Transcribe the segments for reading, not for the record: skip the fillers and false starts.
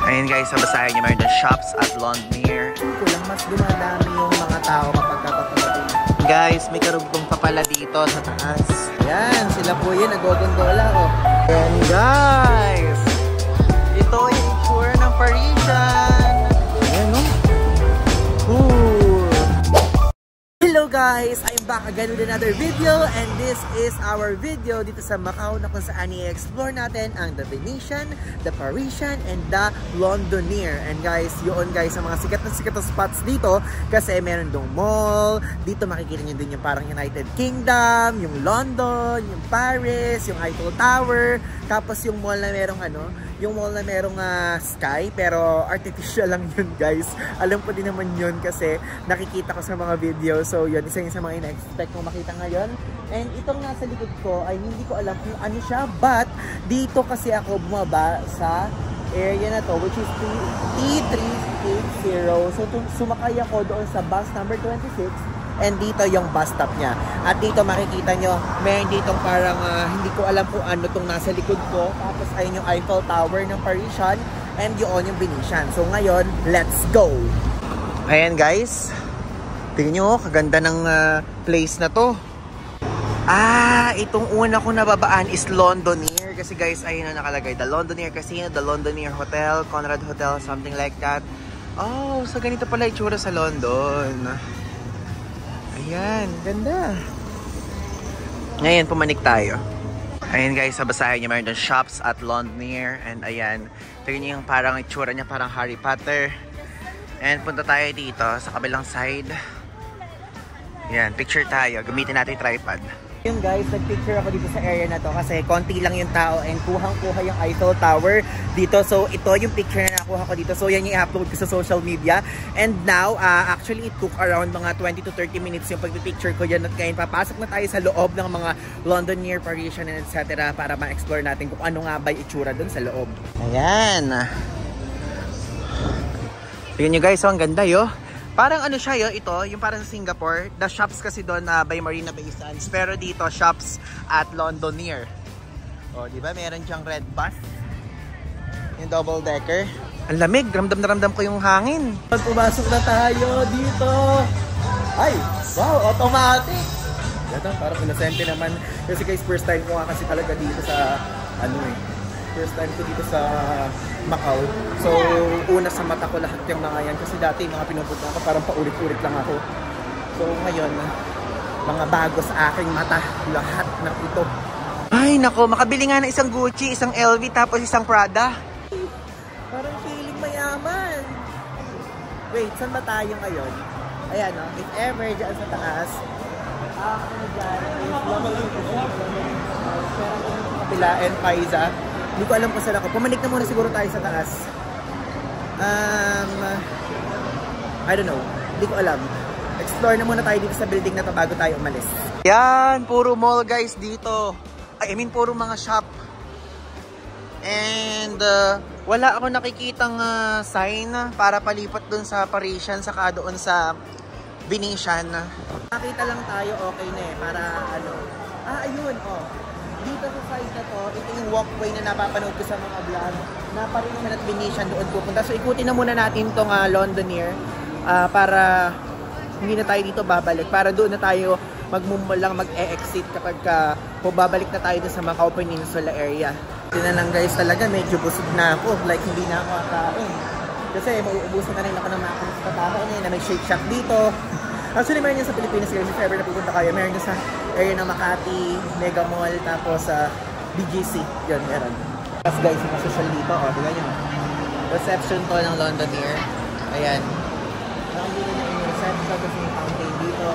Ayun guys, sa basahin niyo meron ng shops at Londonere. Kulang mas dumadami yung mga tao kapag kapatid. Guys, may karugtong pa pala dito sa taas. Yan, sila po yun, naggogondola ko. And guys, ito yung tour ng Parisian. Ayan, no? Ooh. Hello guys! I'm back again with another video, and this is our video dito sa Macau na kung saan i-explore natin ang The Venetian, The Parisian, and The Londonere. And guys, yun guys, sa mga sikat na spots dito kasi meron dong mall. Dito makikita nyo din yung parang United Kingdom, yung London, yung Paris, yung Eiffel Tower, tapos yung mall na merong yung mall na merong sky, pero artificial lang yun guys. Alam ko din naman yun kasi nakikita ko sa mga video. So yun, isa yun sa mga ina-expect kong makita ngayon. And itong nasa likod ko ay hindi ko alam kung ano siya, but dito kasi ako bumaba sa area na to, which is T380. So sumakay ako doon sa bus number 26. And dito yung bus stop niya. At dito makikita nyo, meron ditong parang hindi ko alam kung ano tong nasa likod ko. Tapos ayun yung Eiffel Tower ng Parisian. And yun yung Venetian. So ngayon, let's go! Ayan guys, tingnan nyo, kaganda ng place na to. Itong una ko nababaan is Londonere. Kasi guys, ayun na nakalagay. The Londonere Casino, The Londonere Hotel, Conrad Hotel, something like that. Oh, so ganito pala itsura sa London. Ayan, ganda. Ngayon, pumanik tayo. Ayan guys, sa basahin niya meron doon shops at Londonere. And ayan, tingnan niyo yung parang itsura niya, parang Harry Potter. And punta tayo dito sa kabilang side. Ayan, picture tayo. Gamitin natin yung tripod. Yung guys, nag-picture ako dito sa area na to kasi konti lang yung tao and kuhang-kuha yung Eiffel Tower dito. So ito yung picture na nakuha ko dito. So yan yung i-upload ko sa social media. And now, actually it took around mga 20 to 30 minutes yung pag-picture ko yan. At ngayon papasok na tayo sa loob ng mga Londonere, Parisian, and etc. para ma-explore natin kung ano nga ba yung itsura dun sa loob. Ayan. Tignan nyo guys, so ang ganda yo. Parang ano siya yo, ito, yung parang sa Singapore. The shops kasi doon by Marina Bay Sands. Pero dito, shops at Londonere. O, di ba? Meron siyang red bus. Yung double decker. Ang lamig, ramdam na ramdam ko yung hangin. Pumasok na tayo dito. Ay, wow, automatic. Ito, parang inosente naman. Kasi guys, first time ko nga kasi talaga dito sa, first time ko dito sa Macau. So, una sa mata ko lahat yung mga yan. Kasi dati mga pinupunta ako, parang paulit-ulit lang ako. So, ngayon, mga bago sa aking mata, lahat ng ito. Ay, nako, makabili nga ng isang Gucci, isang LV, tapos isang Prada. Parang feeling mayaman. Wait, saan ba tayo ngayon? Ayan, no? If ever, dyan sa taas. Ano dyan? Kapila and Paiza. Hindi ko alam kung saan ako. Pumanik na muna siguro tayo sa taas. I don't know. Hindi ko alam. Explore na muna tayo dito sa building na to bago tayo umalis. Yan, puro mall guys dito. I mean, puro mga shop. And wala ako nakikitang sign para palipat dun sa Parisian saka doon sa Venetian. Nakita lang tayo, okay na eh. Para ano. Ayun, oh. Dito sa side na to, ito yung walkway na napapanood ko sa mga vlog na Parisian at Venetian doon pupunta. So ikutin na muna natin itong Londonere para hindi na tayo dito babalik. Para doon na tayo magmumulang mag-e-exit kapag babalik na tayo doon sa Macau Peninsula area. Ito na lang guys, talaga medyo busog na ako. Like hindi na ako kakain. Kasi mauubusan na rin ako ng mga kakain na may Shake Shack dito. Actually, meron yan sa Pilipinas guys. If ever na pupunta kayo, meron yan sa area ng Makati, Mega Mall, tapos BGC. Yun, meron. Tapos guys, yung social dito, tignan nyo. Reception to ng Londonere. Ayan. Parang dito na yung reception, tapos yung fountain dito.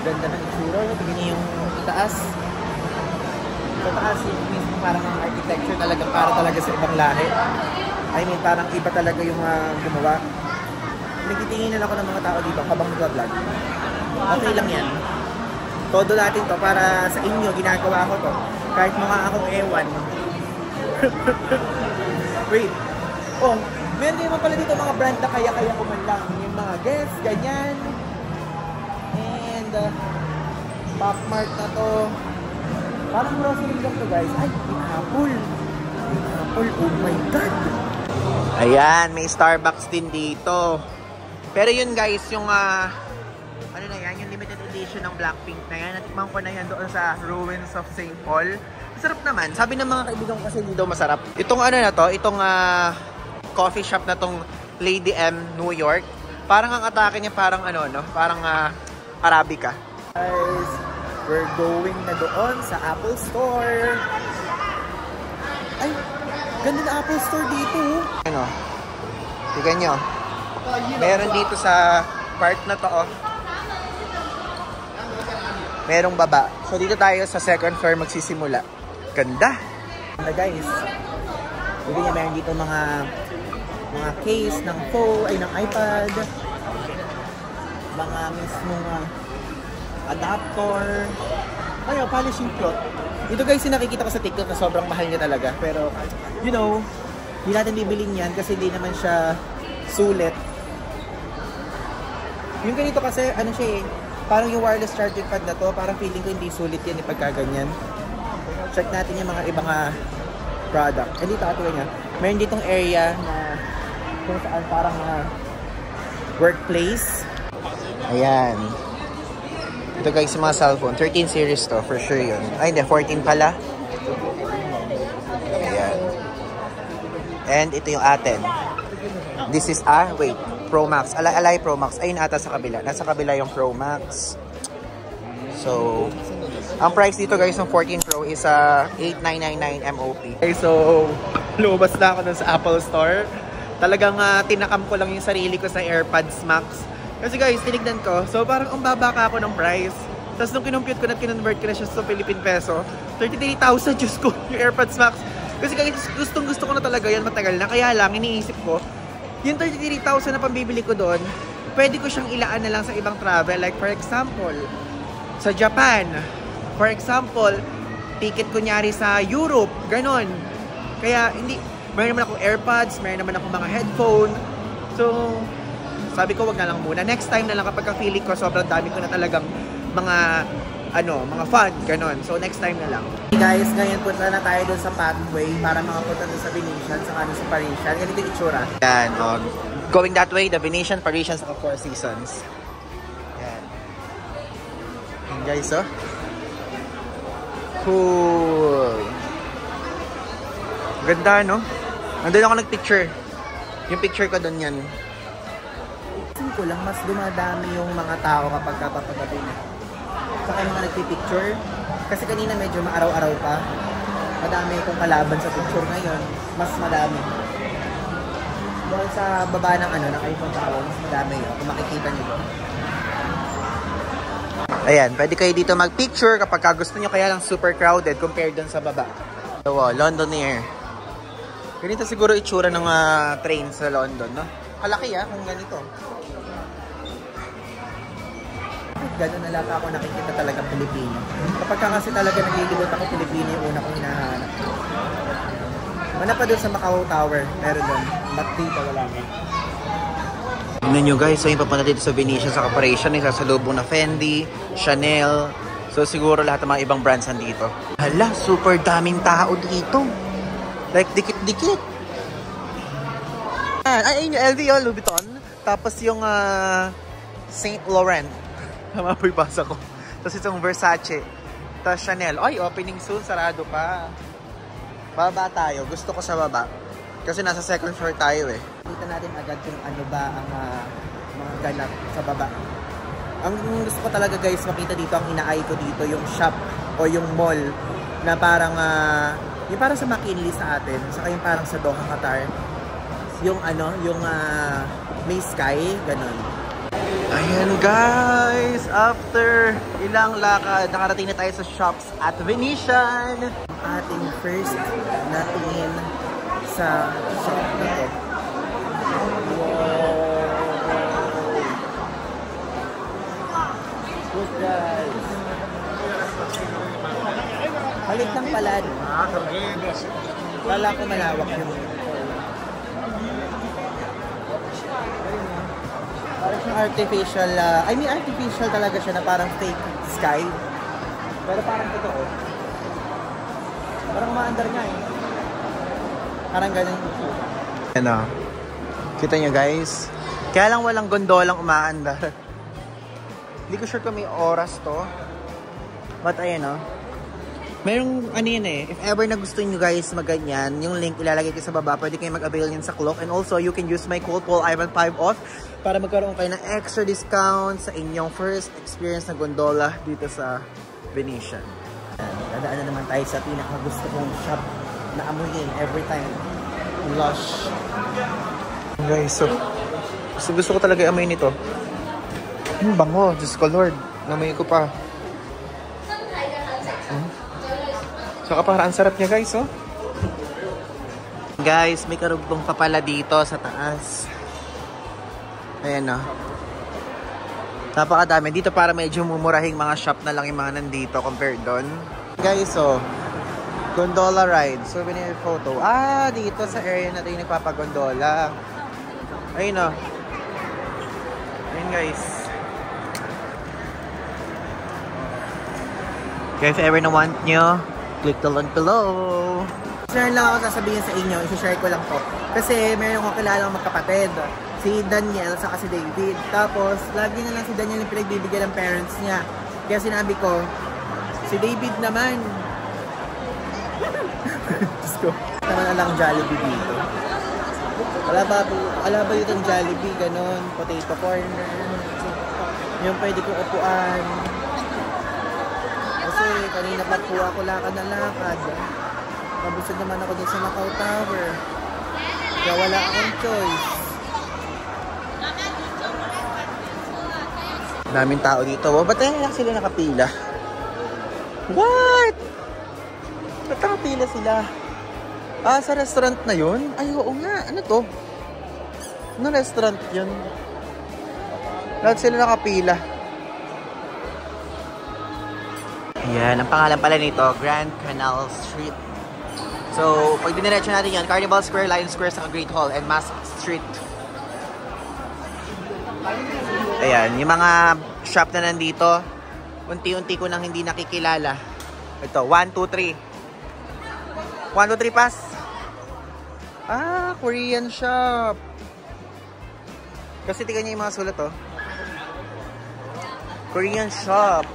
Ganda ng itsura. Tignan nyo yung taas. Sa taas, yung mismo parang ang architecture talaga para talaga sa ibang lahi. I mean, parang iba talaga yung gumawa. Nagtitingin na ako ng mga tao dito habang nag-vlog. Okay lang yan. Todo natin to para sa inyo, ginagawa ko to. Kahit mga akong ewan. Wait. Oh, meron din naman pala dito mga brand na kaya-kaya ko man lang. Yung mga Guess, ganyan. And Pop Mart na to. Parang grocery lang to guys. Ay, Apple. Apple, oh my God. Ayan, may Starbucks din dito. Pero yun guys, yung ano na yan, yung limited edition ng Blackpink na yan. Natikman ko na yan doon sa Ruins of St. Paul. Masarap naman. Sabi ng mga kaibigan ko kasi hindi daw masarap. Itong ano na to, itong coffee shop na tong Lady M New York. Parang ang atake niya parang ano, no? Parang Arabica. Guys, we're going na doon sa Apple Store. Ay, ganda na Apple Store dito. Ano? Tignan nyo. Meron dito sa part na to, oh. Merong baba. So dito tayo sa second floor magsisimula. Ganda. Ganda guys. Dito niya meron dito mga case ng phone, ay ng iPad. Mga mismong adapter. Ay, polishing cloth. Dito guys, yung nakikita ko sa TikTok na sobrang mahal niya talaga. Pero, you know, hindi natin bibilin yan kasi hindi naman siya sulit. Yung ganito kasi, ano siya eh, parang yung wireless charging pad na to, parang feeling ko hindi sulit yan pagkaganyan. Check natin yung mga ibang product. And dito, ito niya. Meron ditong area na kung saan parang workplace. Ayan. Ito guys, yung mga cellphone. 13 series to, for sure yun. Ay, hindi. 14 pala. Ayan. And ito yung atin. This is, wait. Pro Max. Alay Pro Max. Ayun ata sa kabila. Nasa kabila yung Pro Max. So, ang price dito guys ng 14 Pro is 8,999 MOP. Okay, so, lumabas na ako dun sa Apple Store. Talagang tinakam ko lang yung sarili ko sa AirPods Max. Kasi guys, tinignan ko. So, parang ang baba ka ako ng price. Tapos nung kinumpute ko na kinonvert ko na siya sa Philippine Peso, 33,000 Diyos ko yung AirPods Max. Kasi guys, gusto ko na talaga yan matagal na. Kaya lang, iniisip ko, yung 33,000 na pambibili ko doon, pwede ko siyang ilaan na lang sa ibang travel. Like for example, sa Japan. For example, ticket kunyari sa Europe. Ganon. Kaya hindi, mayroon naman akong AirPods, mayroon naman akong mga headphone. So, sabi ko wag na lang muna. Next time na lang kapag ka-feeling ko, sobrang dami ko na talagang mga fun. Ganon. So, next time na lang. Hey guys, ngayon punta na tayo doon sa pathway para makapunta doon sa Venetian, sa sa Parisian. Ganito yung itsura. Yan, going that way, the Venetian, Parisian, sa Four Seasons. Yan. Yan guys, oh. Cool. Ganda, no? Nandun ako nag-picture. Yung picture ko doon yan. Tingin ko lang, mas dumadami yung mga tao kapag kapapagabi na. Saka yung mga nagpipicture. Kasi kanina medyo maaraw-araw pa. Madami kong kalaban sa picture ngayon. Mas madami. Doon sa baba ng ng iPhone Tower, mas madami yun. Kung makikita nyo. Ayan, pwede kayo dito mag-picture kapag gusto nyo, kaya lang super crowded compared doon sa baba. So, London Air. Ganito siguro itsura ng train sa London, no? Kalaki kung ganito. Gano'n na lang ako nakikita talaga Pilipino. Kapag kasi talaga naglilibot ako Pilipino yung una kong hinahanap. Wala pa doon sa Macau Tower. Meron doon. But dito wala ko. Tignan nyo guys, so yung papunta dito sa Venetian sa Parisian, isasalubong na Fendi, Chanel. So siguro lahat ng mga ibang brands nandito. Hala, super daming tao dito. Like dikit-dikit. Ay, yung LV, Louis Vuitton. Tapos yung Saint Laurent. Tama po yung basa ko. Tapos itong Versace. Tapos Chanel. Ay, opening soon. Sarado pa. Baba tayo. Gusto ko sa baba. Kasi nasa second floor tayo eh. Dito natin agad kung ano ba ang mga ganap sa baba. Ang gusto ko talaga guys makita dito, ang ina-eye ko dito, yung shop o yung mall na parang yung parang sa McKinley sa atin. Saka yung parang sa Doha, Qatar. Yung yung may sky. Ganon. Ayan guys, after ilang lakad, nakarating na tayo sa shops at Venetian. Ating first na tingin sa shop na to. Wow! Good guys! Halit ng palad. Kala ko malawak yun. Parang siyang artificial, artificial talaga siya na parang fake sky. Pero parang totoo. Parang maandar nga eh. Parang ganun. Ano, Kita nyo guys. Kaya lang walang gondolang umaandar. Hindi ko sure kung may oras to. But ayan o. Merong ano yun eh. If ever na gusto nyo guys maganyan, yung link ilalagay ko sa baba. Pwede kayo mag-avail yan sa Klook. And also you can use my code PaulIvan5 off para magkaroon kayo ng extra discount sa inyong first experience na gondola dito sa Venetian. Dadaan na naman tayo sa pinakagusto kong shop na amuyin every time. Lush. Guys, so gusto ko talaga amoy nito. Bango, Diyos ko Lord. Namoy ko pa. Saka para ang sarap niya guys, oh. Guys, may karugtong pa pala dito sa taas. Ayan, oh. Napakadami. Dito para medyo mumurahing mga shop na lang yung mga nandito compared doon. Guys, oh. Gondola ride. Souvenir photo. Ah, dito sa area na tayo nagpapagondola. Ayun, oh. Ayun, guys. If ever na want nyo, click the link below. Share lang ako sasabihin sa inyo. I-share ko lang po. Kasi meron akong kilalang magkapatid. Si Daniel saka si David. Tapos, lagi na lang si Daniel yung pinagbibigyan ng parents niya. Kaya sinabi ko, si David naman. Diyos ko. Naman na lang Jollibee dito. Wala ba yung Jollibee, ganon, potato corner. Yung pwede kong upuan. Kasi kanina pa po ako lakad na lakad. Mabusog naman ako dun sa Macau Tower. Kaya wala akong choice. Daming tao dito. Oh, ba't lang sila nakapila? What? Ba't nakapila sila? Ah, sa restaurant na yun? Ay, oo nga. Ano to? Ano restaurant yun? Lahat sila nakapila. Ayan, ang pangalan pala nito, Grand Canal Street. So, pag diniretso natin yan, Carnival Square, Lion Square, sa Great Hall, and Mask Street. Ayan, yung mga shop na nandito, unti-unti ko nang hindi nakikilala. Ito, 1, 2, 3. 1, 2, 3, pass. Ah, Korean shop. Kasi tingnan niyo yung mga sulat, oh. Korean shop.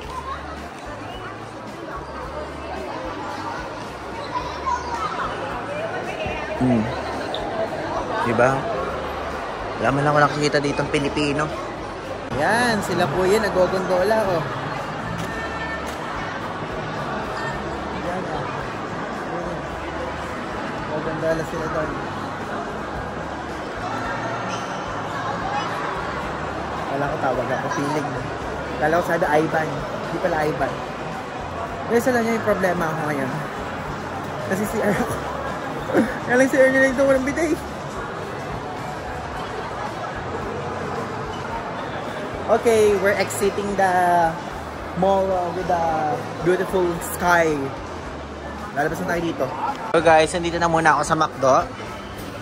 Diba? Wala man lang ako nakikita dito ng Pilipino. Yan, sila po yan, nagogondola ko. Yan, oh. Nagogondola sila doon. Wala ko tawag ako, feeling. Kala ko sabi Ivan. Hindi pala Ivan. Kasi alam niyo yung problema ako ngayon. Kasi si CR ako. Kaya lang CR niya lang ito walang bitay. Okay, we're exiting the mall with the beautiful sky. Lalabas na tayo dito. So guys, nandito na muna ako sa McDo.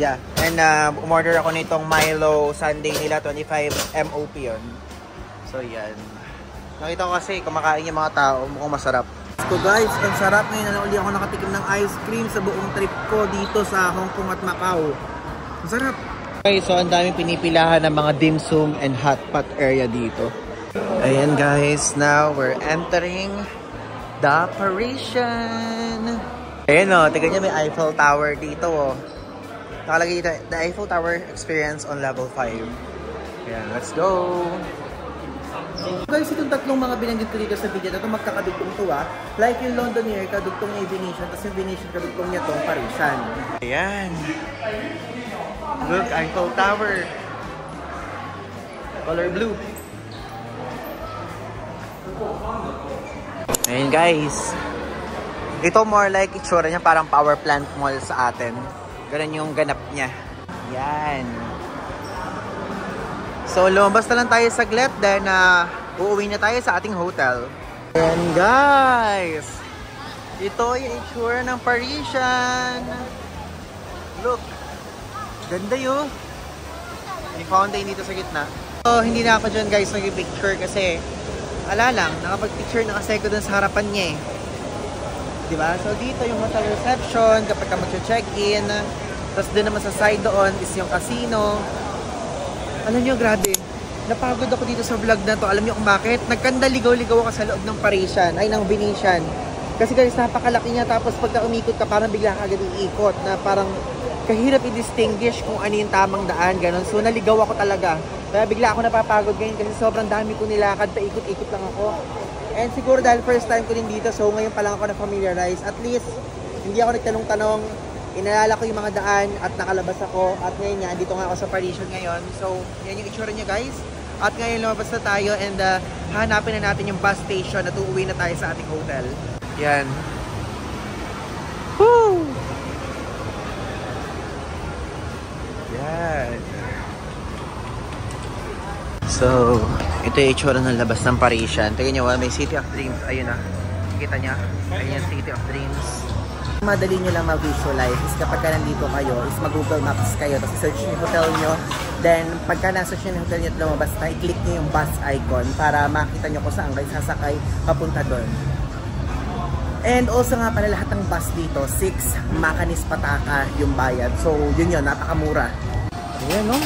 Yeah, and umorder ako nitong Milo Sundae nila, 25 MOP yun. So yan. Nakita ko kasi kumakain yung mga tao, mukhang masarap. So guys, ang sarap. Ngayon na uli ako nakatikim ng ice cream sa buong trip ko dito sa Hong Kong at Macau. Ang sarap. Okay, so ang daming pinipilahan ng mga dim sum and hot pot area dito. Ayan guys, now we're entering the Parisian. Ayan o, tignan nyo may Eiffel Tower dito o. Nakalagay dito, the Eiffel Tower experience on level 5. Ayan, let's go! Guys, itong tatlong mga binanggit ko dito sa video na ito magkakadugtong tuwa. Like yung Londoner, kadugtong niya yung Venetian, tapos yung Venetian, kadugtong niya itong Parisian. Ayan! Look, Eiffel Tower. Color blue. Ayan guys. Ito more like itsura niya parang power plant mall sa atin. Ganun yung ganap niya. Yan. So lumabas na lang tayo saglit then uuwi na tayo sa ating hotel. Ayan guys. Ito yung itsura ng Parisian. Look. Ganda yun. May fountain dito sa gitna. So, hindi na ako dyan guys nag-picture kasi ala lang, nakapag-picture na kasi ko dun sa harapan niya eh. Diba? So, dito yung hotel reception kapag ka mag-check-in. Tapos doon naman sa side doon is yung casino. Alam nyo, grabe. Napagod ako dito sa vlog na to. Alam niyo kung bakit? Nagkandaligaw-ligaw ako sa loob ng Parisian, ay ng Venetian. Kasi guys, napakalaki niya. Tapos pagka umikot ka, parang bigla ka agad iikot. Na parang kahirap i-distinguish kung ano yung tamang daan. Ganon. So naligaw ako talaga. Kaya bigla ako napapagod ngayon kasi sobrang dami ko nilakad. Paikot-ikot lang ako. And siguro dahil first time ko din dito, so ngayon pa lang ako na-familiarize. At least, hindi ako nagtanong-tanong. Inalala ko yung mga daan at nakalabas ako. At ngayon nga, dito nga ako sa Parisian ngayon. So, yan yung itsura niya guys. At ngayon lumabas na tayo and hanapin na natin yung bus station at uuwi na tayo sa ating hotel. Yan. Woo! Yan. So, ito yung itsura ng labas ng Parisian. Tingnan nyo, may City of Dreams. Ayun na. Kita niya? Ayun yung City of Dreams. Madali nyo lang mag-visualize is kapag ka nandito kayo, is mag-Google Maps kayo, tapos search nyo yung hotel nyo. Then, pagka nasa nyo yung hotel nyo at lumabas tayo, i-click nyo yung bus icon para makita nyo kung saan kayo sasakay papunta doon. And also nga pala lahat ng bus dito, 6 Macanis Pataka yung bayad. So, yun yun, napakamura. Ayan, no?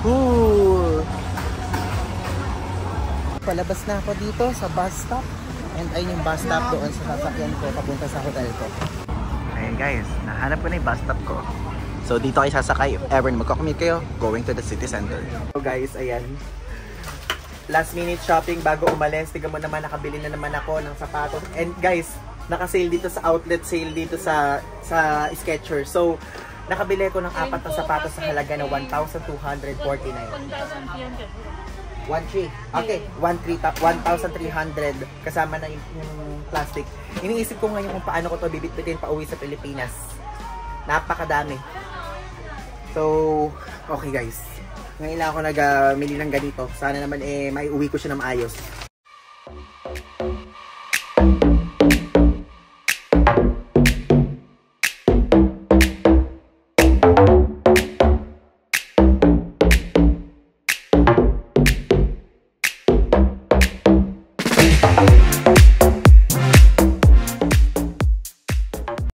Cool! Palabas na ako dito sa bus stop. And ayun yung bus stop doon sa sasakyan ko papunta sa hotel ko. Ayan guys, nahanap ko na yung bus stop ko. So dito kayo sasakay if ever magkakommute kayo going to the city center. So guys, ayan. Last minute shopping bago umalis. Tignan mo naman, nakabili na naman ako ng sapatos. And guys, naka-sale dito sa outlet sale dito sa Skechers. So nakabili ko ng 4 na sapatos sa halaga na 1,249. 1,300. Okay, 1,300 kasama na yung plastic. Iniisip ko ngayon kung paano ko to bibitbitin pa uwi sa Pilipinas. Napakadami. So, okay guys. Ngayon lang ako nag-mili ng ganito. Sana naman may uwi ko siya na maayos.